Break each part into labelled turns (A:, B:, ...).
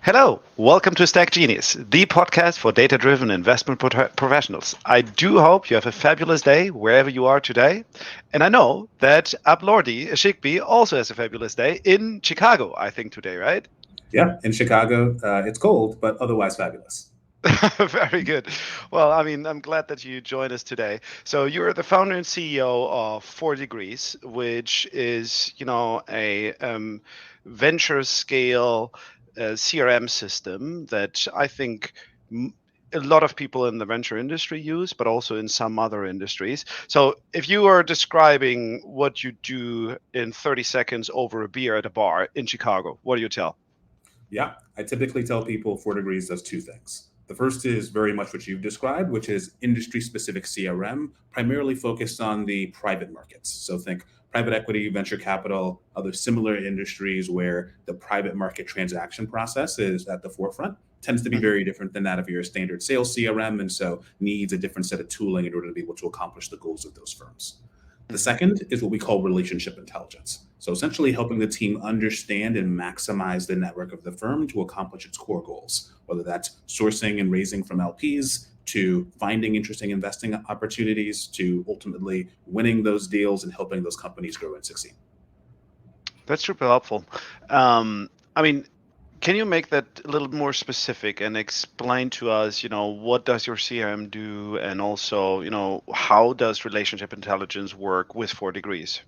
A: Hello, welcome to StackGenius, the podcast for data-driven investment professionals. I do hope you have a fabulous day wherever you are today. And I know that Ablordi Ashikbi also has a fabulous day in Chicago, I think today, right?
B: Yeah, in Chicago, it's cold, but otherwise fabulous.
A: Very good. Well, I'm glad that you joined us today. So you're the founder and CEO of 4degrees, which is, a venture scale CRM system that I think a lot of people in the venture industry use, but also in some other industries. So if you are describing what you do in 30 seconds over a beer at a bar in Chicago, what do you tell?
B: Yeah, I typically tell people 4 degrees does two things. The first is very much what you've described, which is industry specific CRM, primarily focused on the private markets. So think private equity, venture capital, other similar industries where the private market transaction process is at the forefront. Tends to be
A: Mhm.
B: very different than that of your standard sales CRM, and so needs a different set of tooling in order to be able to accomplish the goals of those firms. The
A: Mhm.
B: second is what we call relationship intelligence. So essentially helping the team understand and maximize the network of the firm to accomplish its core goals, whether that's sourcing and raising from LPs to finding interesting investing opportunities to ultimately winning those deals and helping those companies grow and succeed.
A: That's super helpful. Um, I mean, can you make that a little more specific and explain to us, what does your CRM do, and also, how does relationship intelligence work with 4 degrees?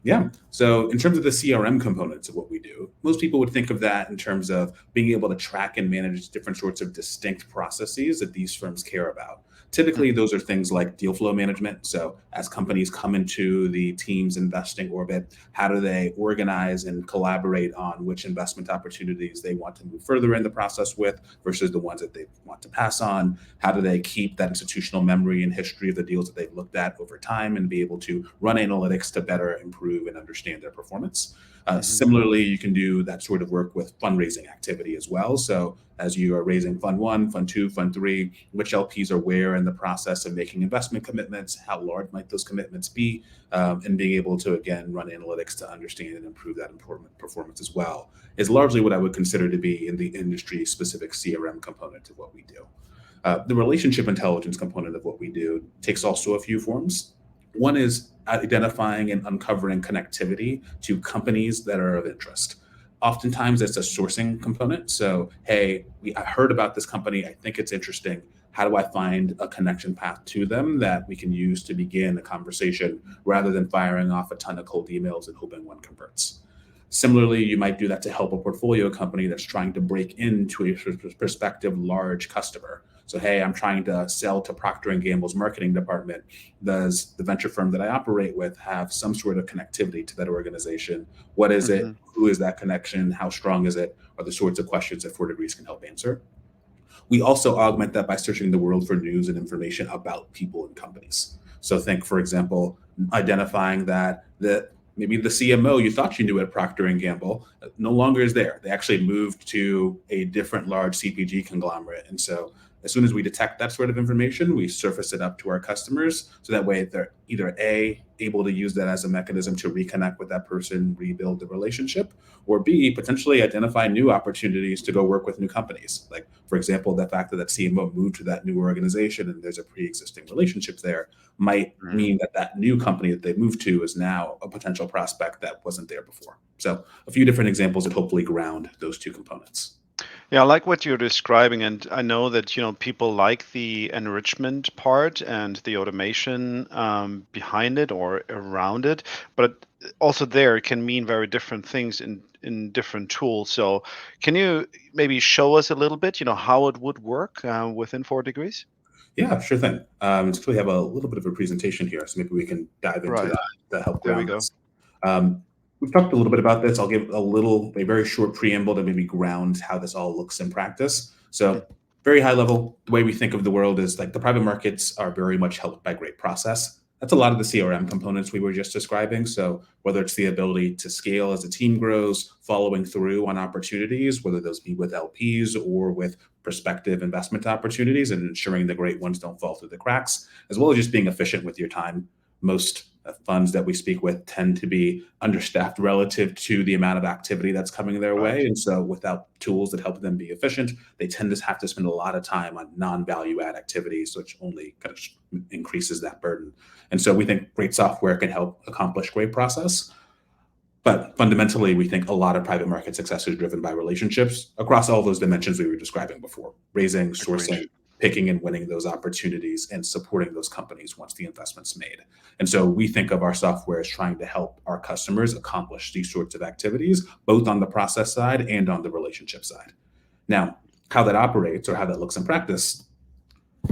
B: Yeah. So, in terms of the CRM components of what we do, most people would think of that in terms of being able to track and manage different sorts of distinct processes that these firms care about. Typically,
A: Mhm.
B: those are things like deal flow management. So, as companies come into the team's investing orbit, how do they organize and collaborate on which investment opportunities they want to move further in the process with versus the ones that they want to pass on? How do they keep that institutional memory and history of the deals that they've looked at over time and be able to run analytics to better improve and understand their performance?
A: Mhm.
B: Similarly, you can do that sort of work with fundraising activity as well. So, as you are raising fund one, fund two, fund three, which LPs are where in the process of making investment commitments, how large might those commitments be, and being able to, again, run analytics to understand and improve that performance as well, is largely what I would consider to be in the industry specific CRM component of what we do. The relationship intelligence component of what we do takes also a few forms. One is identifying and uncovering connectivity to companies that are of interest. Oftentimes, it's a sourcing component. So, hey, I heard about this company. I think it's interesting. How do I find a connection path to them that we can use to begin a conversation rather than firing off a ton of cold emails and hoping one converts? Similarly, you might do that to help a portfolio company that's trying to break into a prospective large customer. So, hey, I'm trying to sell to Procter and Gamble's marketing department. Does the venture firm that I operate with have some sort of connectivity to that organization? What is it?
A: Mhm.
B: Who is that connection? How strong is it? Are the sorts of questions that 4 degrees can help answer. We also augment that by searching the world for news and information about people and companies. So think, for example, identifying that maybe the CMO you thought you knew at Procter and Gamble no longer is there. They actually moved to a different large CPG conglomerate, and so as soon as we detect that sort of information, we surface it up to our customers so that way they're either A, able to use that as a mechanism to reconnect with that person, rebuild the relationship, or B, potentially identify new opportunities to go work with new companies. Like, for example, the fact that that CMO moved to that new organization and there's a pre-existing relationship there might
A: Mhm.
B: mean that that new company that they moved to is now a potential prospect that wasn't there before. So a few different examples that hopefully ground those two components.
A: Yeah, I like what you're describing, and I know that people like the enrichment part and the automation behind it or around it, but also there it can mean very different things in different tools. So, can you maybe show us a little bit, how it would work within 4 degrees?
B: Yeah, sure thing. So we have a little bit of a presentation here, so maybe we can dive into
A: Right.
B: that to help
A: There we
B: ground
A: go.
B: this. We've talked a little bit about this. I'll give a very short preamble to maybe ground how this all looks in practice.
A: Mm.
B: So, very high level, the way we think of the world is like the private markets are very much helped by great process. That's a lot of the CRM components we were just describing. So, whether it's the ability to scale as a team grows, following through on opportunities, whether those be with LPs or with prospective investment opportunities, and ensuring the great ones don't fall through the cracks, as well as just being efficient with your time. Most funds that we speak with tend to be understaffed relative to the amount of activity that's coming their
A: Right.
B: way. And so without tools that help them be efficient, they tend to have to spend a lot of time on non-value add activities, which only kind of increases that burden. And so we think great software can help accomplish great process. But fundamentally, we think a lot of private market success is driven by relationships across all those dimensions we were describing before: raising,
A: Agreed.
B: sourcing, picking and winning those opportunities, and supporting those companies once the investment's made. And so we think of our software as trying to help our customers accomplish these sorts of activities, both on the process side and on the relationship side. Now, how that operates or how that looks in practice.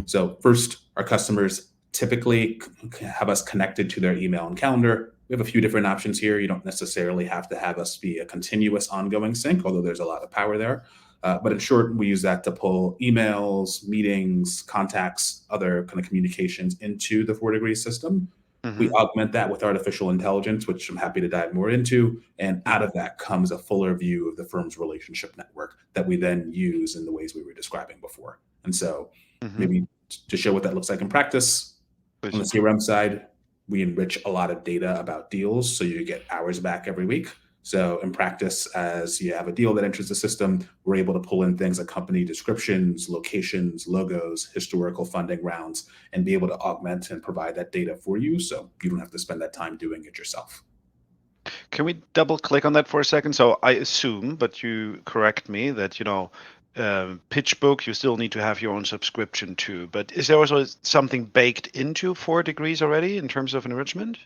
B: So first, our customers typically have us connected to their email and calendar. We have a few different options here. You don't necessarily have to have us be a continuous ongoing sync, although there's a lot of power there. But in short, we use that to pull emails, meetings, contacts, other kind of communications into the 4degrees system. We
A: Mm-hmm.
B: augment that with artificial intelligence, which I'm happy to dive more into. And out of that comes a fuller view of the firm's relationship network that we then use in the ways we were describing before. And so
A: Mm-hmm.
B: maybe to show what that looks like in practice, on the
A: Please.
B: CRM side, we enrich a lot of data about deals, so you get hours back every week. So in practice, as you have a deal that enters the system, we're able to pull in things like company descriptions, locations, logos, historical funding rounds, and be able to augment and provide that data for you, so you don't have to spend that time doing it yourself.
A: Can we double click on that for a second? So I assume, but you correct me, that PitchBook, you still need to have your own subscription to. But is there also something baked into 4degrees already in terms of enrichment?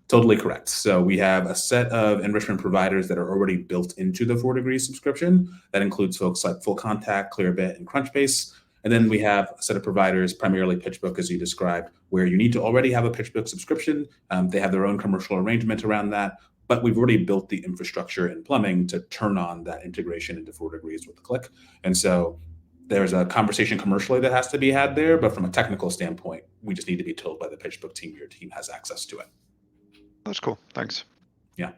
B: Totally correct. So we have a set of enrichment providers that are already built into the 4degrees subscription. That includes folks like Full Contact, Clearbit, and Crunchbase. And then we have a set of providers, primarily PitchBook, as you described, where you need to already have a PitchBook subscription. They have their own commercial arrangement around that, but we've already built the infrastructure and plumbing to turn on that integration into 4degrees with a click. And so there's a conversation commercially that has to be had there, but from a technical standpoint, we just need to be told by the PitchBook team your team has access to it.
A: That's cool. Thanks.
B: Yeah.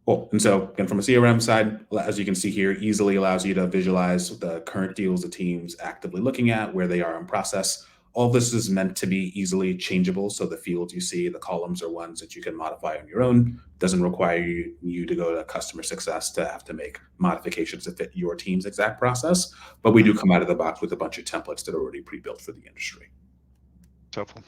B: Cool. And so again, from a CRM side, as you can see here, easily allows you to visualize the current deals the team's actively looking at, where they are in process. All this is meant to be easily changeable. So the fields you see, the columns are ones that you can modify on your own. Doesn't require you to go to customer success to have to make modifications that fit your team's exact process. But we do come out of the box with a bunch of templates that are already pre-built for the industry.
A: It's helpful.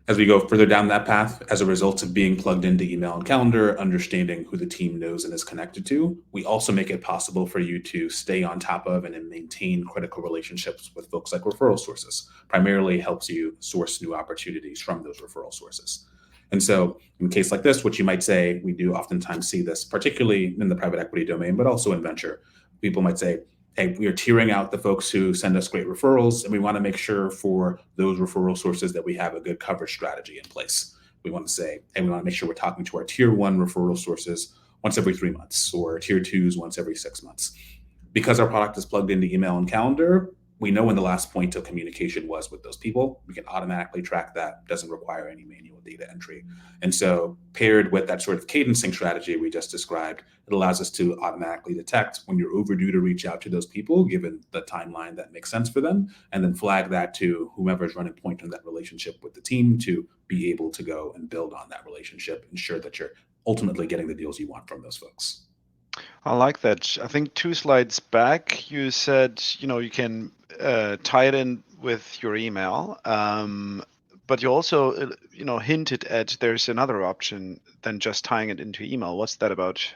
B: As we go further down that path, as a result of being plugged into email and calendar, understanding who the team knows and is connected to, we also make it possible for you to stay on top of and maintain critical relationships with folks like referral sources. Primarily helps you source new opportunities from those referral sources. And so in a case like this, what you might say, we do oftentimes see this, particularly in the private equity domain, but also in venture. People might say, hey, we are tiering out the folks who send us great referrals, and we want to make sure for those referral sources that we have a good coverage strategy in place. We want to say, hey, we want to make sure we're talking to our tier one referral sources once every 3 months, or tier twos once every 6 months. Because our product is plugged into email and calendar, we know when the last point of communication was with those people. We can automatically track that. Doesn't require any manual data entry. And so paired with that sort of cadencing strategy we just described, it allows us to automatically detect when you're overdue to reach out to those people, given the timeline that makes sense for them, and then flag that to whomever's running point in that relationship with the team to be able to go and build on that relationship, ensure that you're ultimately getting the deals you want from those folks.
A: I like that. I think 2 slides back, you said, you can tie it in with your email, but you also, hinted at there's another option than just tying it into email. What's that about?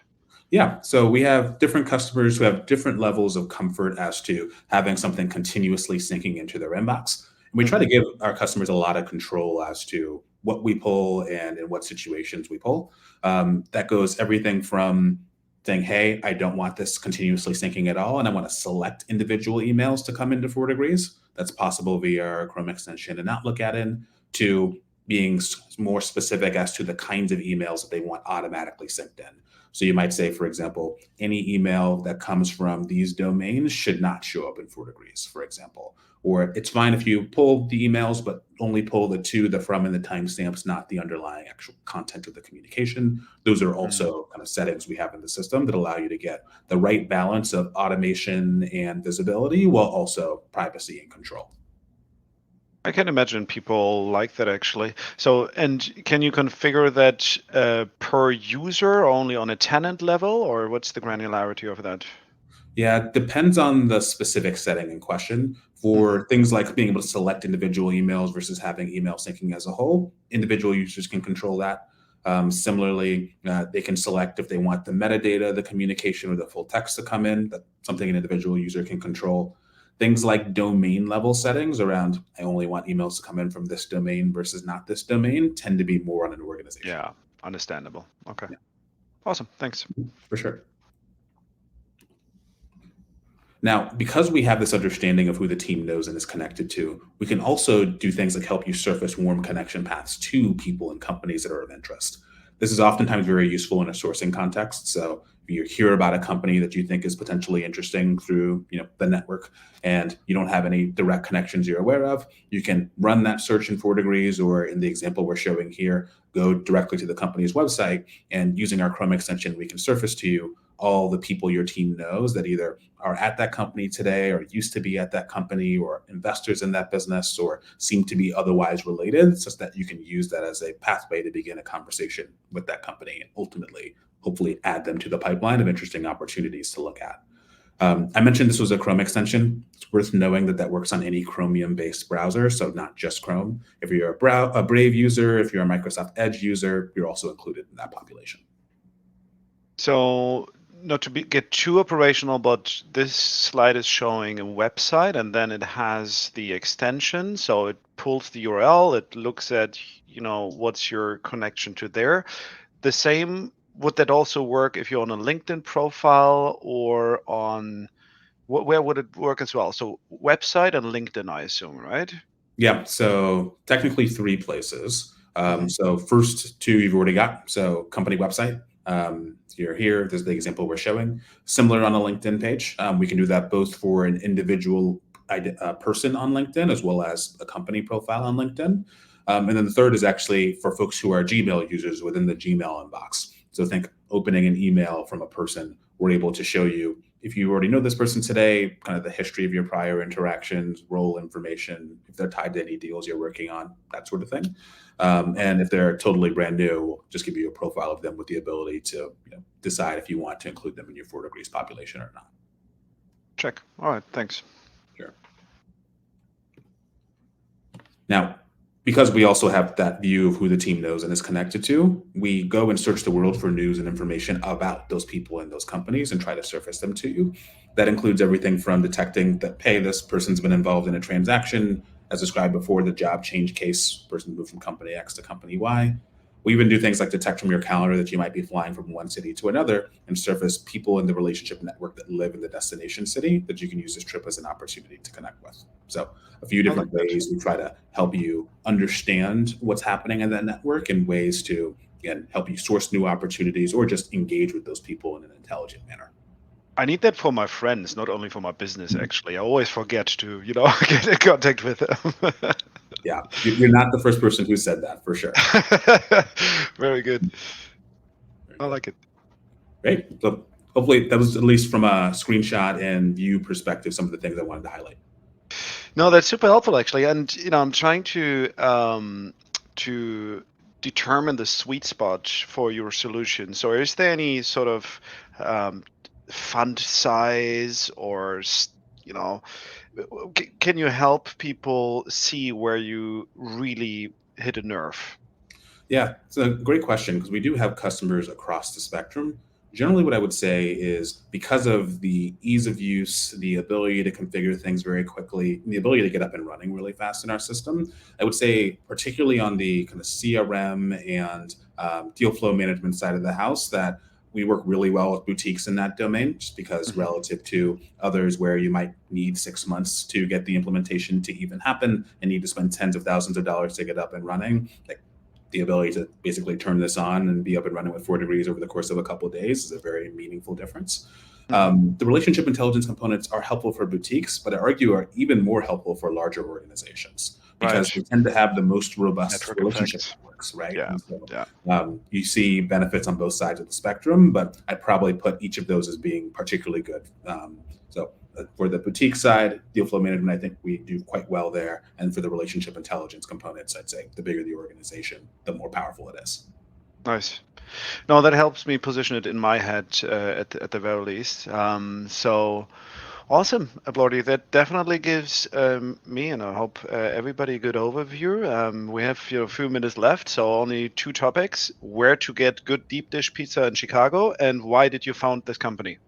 B: Yeah, so we have different customers who have different levels of comfort as to having something continuously syncing into their inbox. And we try to give our customers a lot of control as to what we pull and in what situations we pull. That goes everything from saying, hey, I don't want this continuously syncing at all, and I want to select individual emails to come into 4degrees. That's possible via our Chrome extension and Outlook add-in, to being more specific as to the kinds of emails that they want automatically synced in. So you might say, for example, any email that comes from these domains should not show up in 4degrees, for example. Or it's fine if you pull the emails, but only pull the to, the from, and the timestamps, not the underlying actual content of the communication. Those are also kind of settings we have in the system that allow you to get the right balance of automation and visibility while also privacy and control.
A: I can imagine people like that actually. So, and can you configure that per user, or only on a tenant level, or what's the granularity of that?
B: Yeah, it depends on the specific setting in question.
A: Hmm.
B: For things like being able to select individual emails versus having email syncing as a whole, individual users can control that. Similarly, they can select if they want the metadata, the communication, or the full text to come in. That's something an individual user can control. Things like domain level settings around, I only want emails to come in from this domain versus not this domain, tend to be more on an organization.
A: Yeah, understandable. Okay,
B: Yeah,
A: awesome. Thanks.
B: for sure. Now, because we have this understanding of who the team knows and is connected to, we can also do things like help you surface warm connection paths to people and companies that are of interest. This is oftentimes very useful in a sourcing context. So if you hear about a company that you think is potentially interesting through the network and you don't have any direct connections you're aware of, you can run that search in 4degrees, or in the example we're showing here, go directly to the company's website, and using our Chrome extension, we can surface to you all the people your team knows that either are at that company today or used to be at that company or investors in that business or seem to be otherwise related, such that you can use that as a pathway to begin a conversation with that company and ultimately, hopefully, add them to the pipeline of interesting opportunities to look at. I mentioned this was a Chrome extension. It's worth knowing that that works on any Chromium-based browser, so not just Chrome. If you're a Brave user, if you're a Microsoft Edge user, you're also included in that population.
A: So, not to get too operational, but this slide is showing a website, and then it has the extension. So it pulls the URL, it looks at, what's your connection to there. The same, would that also work if you're on a LinkedIn profile or on, where would it work as well? So website and LinkedIn, I assume, right?
B: Yeah, so technically three places.
A: Hmm.
B: So first two you've already got. So company website. You're here. There's the example we're showing. Similar on a LinkedIn page. We can do that both for an individual person on LinkedIn as well as a company profile on LinkedIn. And then the third is actually for folks who are Gmail users within the Gmail inbox. So think opening an email from a person. We're able to show you, if you already know this person today, kind of the history of your prior interactions, role information, if they're tied to any deals you're working on, that sort of thing. And if they're totally brand new, we'll just give you a profile of them with the ability to decide if you want to include them in your 4degrees population or not.
A: Check. All right, thanks.
B: Sure. Now, because we also have that view of who the team knows and is connected to, we go and search the world for news and information about those people and those companies and try to surface them to you. That includes everything from detecting that, hey, this person's been involved in a transaction, as described before, the job change case, person moved from company X to company Y. We even do things like detect from your calendar that you might be flying from one city to another and surface people in the relationship network that live in the destination city that you can use this trip as an opportunity to connect with. So a few
A: I like
B: different
A: that.
B: ways we try to help you understand what's happening in that network and ways to, again, help you source new opportunities or just engage with those people in an intelligent manner.
A: I need that for my friends, not only for my business, actually. I always forget to, get in contact with them.
B: Yeah, you're not the first person who said that, for sure.
A: Very good.
B: Very
A: I
B: good.
A: like it.
B: Great. So hopefully that was, at least from a screenshot and view perspective, some of the things I wanted to highlight.
A: No, that's super helpful actually. And I'm trying to determine the sweet spot for your solution. So is there any sort of um, fund size, or can you help people see where you really hit a nerve?
B: Yeah, it's a great question because we do have customers across the spectrum. Generally, what I would say is because of the ease of use, the ability to configure things very quickly, and the ability to get up and running really fast in our system, I would say, particularly on the kind of CRM and deal flow management side of the house, that we work really well with boutiques in that domain, just because
A: Mhm.
B: relative to others where you might need 6 months to get the implementation to even happen and need to spend tens of thousands of dollars to get up and running, like the ability to basically turn this on and be up and running with 4degrees over the course of a couple of days is a very meaningful difference.
A: Mhm.
B: The relationship intelligence components are helpful for boutiques, but I argue are even more helpful for larger organizations because
A: Right.
B: they tend to have the most robust
A: Network
B: relationship
A: effects.
B: networks, right?
A: Yeah.
B: And so
A: Yeah.
B: you see benefits on both sides of the spectrum, but I'd probably put each of those as being particularly good. So For the boutique side, deal flow management, I think we do quite well there. And for the relationship intelligence components, I'd say the bigger the organization, the more powerful it is.
A: Nice. No, that helps me position it in my head at the very least. So awesome, Bloody. That definitely gives me and I hope everybody a good overview. We have a few minutes left, so only two topics: where to get good deep dish pizza in Chicago, and why did you found this company?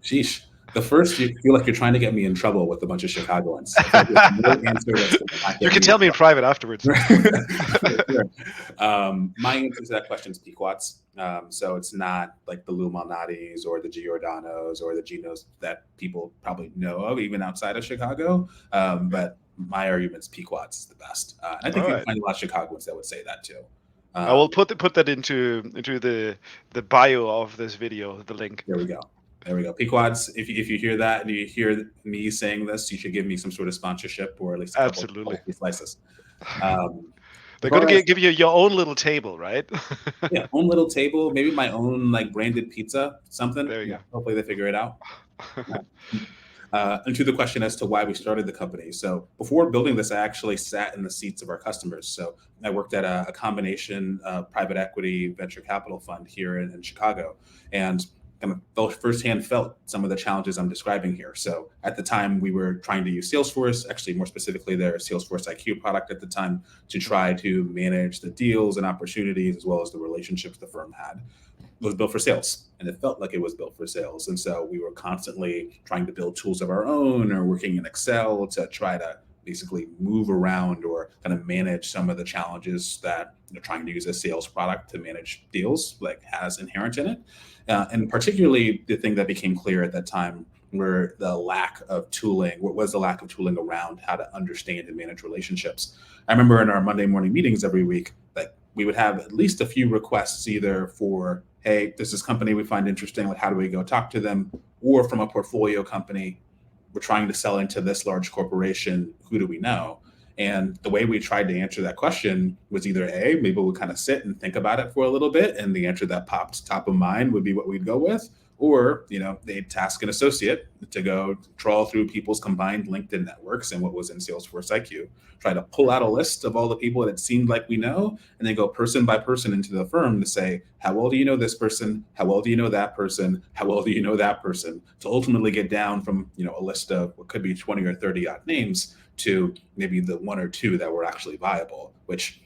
B: Sheesh. The first, you feel like you're trying to get me in trouble with a bunch of Chicagoans. I feel like there's no answer that's going to not
A: You
B: get
A: can
B: me
A: tell
B: in
A: me in private afterwards.
B: Sure. My answer to that question is Pequots. So it's not like the Lou Malnati's or the Giordano's or the Ginos that people probably know of, even outside of Chicago. But my argument is Pequots is the best. And I think
A: All
B: you'll
A: right.
B: find a lot of Chicagoans that would say that too.
A: I will put that into the bio of this video, the link.
B: There we go. There we go. Pequods, if you hear that and you hear me saying this, you should give me some sort of sponsorship or at least a couple
A: Absolutely.
B: free slices.
A: They're going to give you your own little table, right?
B: Yeah, own little table, maybe my own like branded pizza, something.
A: There you
B: Yeah,
A: go.
B: hopefully they figure it out. And to the question as to why we started the company. So before building this, I actually sat in the seats of our customers. So I worked at a combination private equity venture capital fund here in Chicago, and kind of firsthand felt some of the challenges I'm describing here. So at the time, we were trying to use Salesforce, actually more specifically their Salesforce IQ product at the time, to try to manage the deals and opportunities as well as the relationships the firm had. It was built for sales, and it felt like it was built for sales. And so we were constantly trying to build tools of our own or working in Excel to try to basically move around or kind of manage some of the challenges that trying to use a sales product to manage deals like has inherent in it. And particularly the thing that became clear at that time were the lack of tooling. What was the lack of tooling around how to understand and manage relationships? I remember in our Monday morning meetings every week, like we would have at least a few requests either for, hey, this is company we find interesting, like how do we go talk to them? Or from a portfolio company, we're trying to sell into this large corporation, who do we know? And the way we tried to answer that question was either A, maybe we'll kind of sit and think about it for a little bit, and the answer that popped top of mind would be what we'd go with. Or, they'd task an associate to go trawl through people's combined LinkedIn networks and what was in Salesforce IQ, try to pull out a list of all the people that it seemed like we know, and then go person by person into the firm to say, how well do you know this person? How well do you know that person? How well do you know that person? To ultimately get down from, a list of what could be 20 or 30 odd names to maybe the one or two that were actually viable, which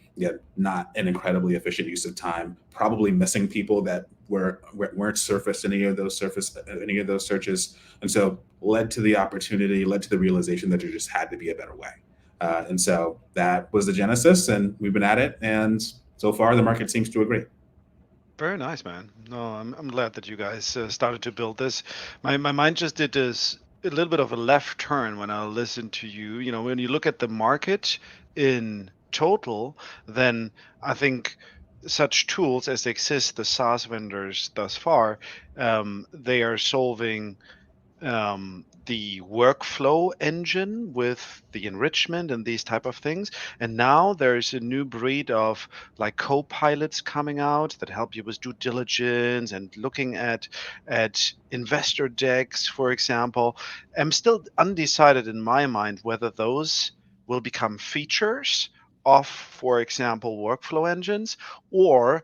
B: not an incredibly efficient use of time, probably missing people that weren't surfaced in any of those searches. And so led to the opportunity, led to the realization that there just had to be a better way. And so that was the genesis, and we've been at it. And so far the market seems to agree.
A: Very nice, man. No, I'm glad that you guys started to build this. My mind just did this a little bit of a left turn when I listened to you. When you look at the market in total, then I think such tools as exist, the SaaS vendors thus far, they are solving the workflow engine with the enrichment and these type of things. And now there's a new breed of like co-pilots coming out that help you with due diligence and looking at investor decks, for example. I'm still undecided in my mind whether those will become features of, for example, workflow engines, or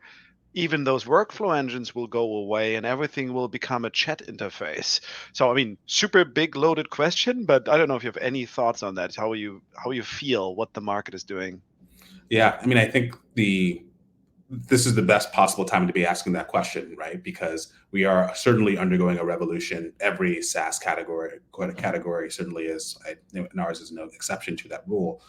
A: even those workflow engines will go away and everything will become a chat interface. So, I mean, super big loaded question, but I don't know if you have any thoughts on that, how you feel what the market is doing.
B: Yeah, I mean, I think this is the best possible time to be asking that question, right? Because we are certainly undergoing a revolution. Every SaaS category certainly is, and ours is no exception to that rule.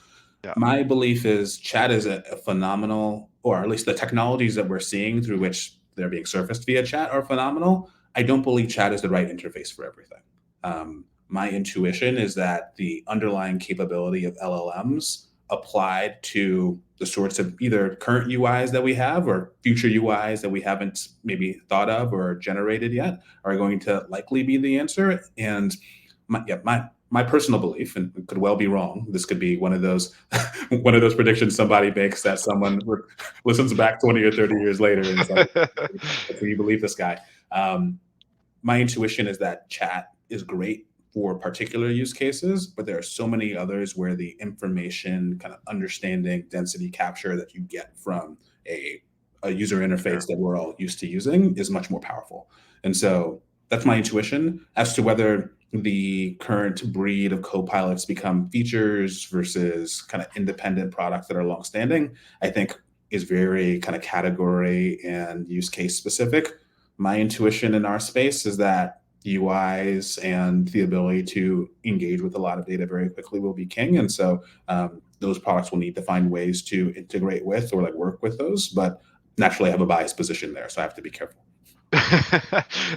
A: Yeah.
B: My belief is chat is a phenomenal, or at least the technologies that we're seeing through which they're being surfaced via chat are phenomenal. I don't believe chat is the right interface for everything. My intuition is that the underlying capability of LLMs applied to the sorts of either current UIs that we have or future UIs that we haven't maybe thought of or generated yet are going to likely be the answer. And my personal belief, and it could well be wrong, this could be one of those predictions somebody makes that someone listens back 20 or 30 years later and is like, can you believe this guy? My intuition is that chat is great for particular use cases, but there are so many others where the information kind of understanding, density capture that you get from a user interface that we're all used to using is much more powerful. And so that's my intuition. As to whether the current breed of copilots become features versus kind of independent products that are longstanding, I think is very kind of category and use case specific. My intuition in our space is that UIs and the ability to engage with a lot of data very quickly will be king. And so those products will need to find ways to integrate with or like work with those. But naturally, I have a biased position there, so I have to be careful.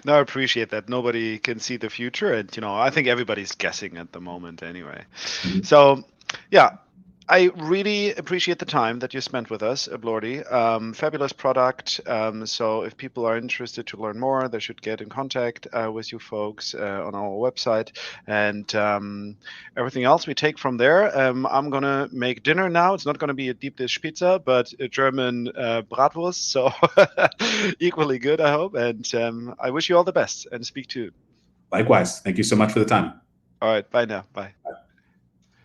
A: No, I appreciate that. Nobody can see the future, and I think everybody's guessing at the moment anyway.
B: Mhm.
A: So, yeah, I really appreciate the time that you spent with us, Blordy. Fabulous product. So if people are interested to learn more, they should get in contact with you folks on our website. And everything else we take from there. I'm going to make dinner now. It's not going to be a deep dish pizza, but a German bratwurst. So equally good, I hope. And I wish you all the best and speak to you.
B: Likewise. Thank you so much for the time.
A: All right. Bye now. Bye.